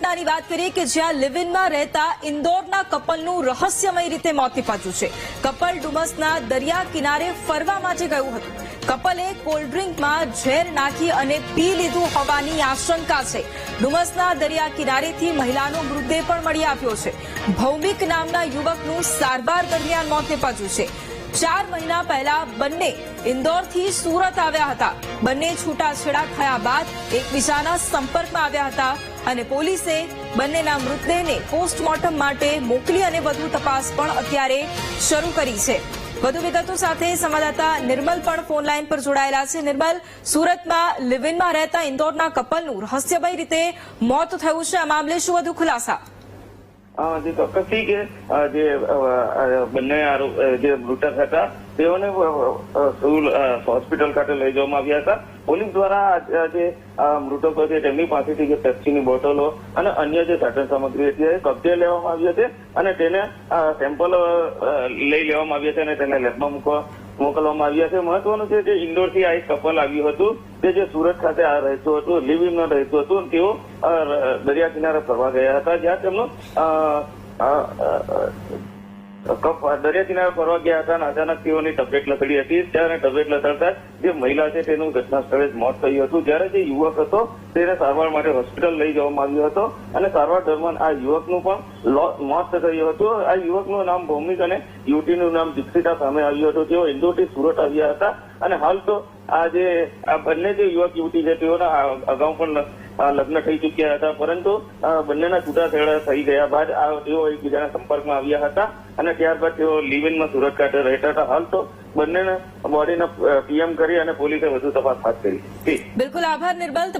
ઘટનાની વાત કરીએ કે જ્યાં લિવ ઇનમાં રહેતા ઇન્દોરના કપલનું રહસ્યમય રીતે મોત નીપજ્યું છે। કપલ ડુમસના દરિયા કિનારે ફરવા માટે ગયું હતું। કપલે કોલ્ડ ડ્રિંકમાં ઝેર નાખી અને પી લીધું હોવાની આશંકા છે। ડુમસના દરિયા કિનારેથી મહિલાનો મૃતદેહ પણ મળી આવ્યો છે। ભૌમિક નામના યુવકનું સારવાર દરમિયાન મોત નીપજ્યું છે। 4 મહિના પહેલા બંને ઇન્દોરથી સુરત આવ્યા હતા। બંને છૂટાછેડા થયા બાદ એકબીજાના સંપર્કમાં આવ્યા હતા અને પોલીસે બંનેના મૃતદેહને પોસ્ટમોર્ટમ માટે મોકલી અને વધુ તપાસ પણ અત્યારે શરૂ કરી છે। વધુ વિગતો સાથે સંવાદદાતા નિર્મલ પણ ફોન લાઈન પર જોડાયેલા છે। નિર્મલ, સુરતમાં લિવ ઇનમાં રહેતા ઇન્દોરના કપલનું રહસ્યમય રીતે મોત થયું છે। આ મામલે શું વધુ ખુલાસા? જે ચોક્કસથી કે જે બંને જે મૃતક હતા તેઓને હોસ્પિટલ ખાતે લઈ જવામાં આવ્યા હતા। પોલીસ દ્વારા જે મૃતકો છે તેમની પાસેથી જે પેપ્સીની બોટલો અને અન્ય જે સાધન સામગ્રી હતી એ કબજે લેવામાં આવી હતી અને તેને સેમ્પલ લઈ લેવામાં આવ્યા છે અને તેને લેબમાં મોકલવામાં આવ્યા છે। મહત્વનું છે કે ઇન્દોરથી આ એક કપલ આવ્યું હતું કે જે સુરત ખાતે રહેતું હતું, લિવ ઇનમાં રહેતું હતું। તેઓ દરિયા કિનારે ફરવા ગયા હતા, જ્યાં તેમનું દરિયા કિનારે ફરવા ગયા હતા અને અચાનક તેઓની તબિયત લથડી હતી। ત્યારે તબિયત લથડતા જે મહિલા છે તેનું ઘટના સ્થળે જ મોત થયું હતું। જ્યારે જે યુવક હતો તેને સારવાર માટે હોસ્પિટલ લઈ જવામાં આવ્યો હતો અને સારવાર દરમિયાન આ યુવકનું પણ મોત થયું હતું। આ યુવકનું નામ ભૌમિક અને યુવતીનું નામ દીક્ષિતા સામે આવ્યું હતું। તેઓ ઇન્દોરથી સુરત આવ્યા હતા અને હાલ તો આ બંને જે યુવક યુવતી છે તેઓના અગાઉ પણ લગ્ન થઈ ચૂક્યા હતા, પરંતુ બંનેના છૂટાછેડા થઈ ગયા બાદ તેઓ એકબીજાના સંપર્કમાં આવ્યા હતા અને ત્યારબાદ તેઓ લિવ ઇનમાં સુરત ખાતે રહેતા હતા। હાલ તો બંનેના બોડીને પીએમ કરી અને પોલીસે વધુ તપાસ હાથ કરી। બિલકુલ, આભાર નિર્મલ।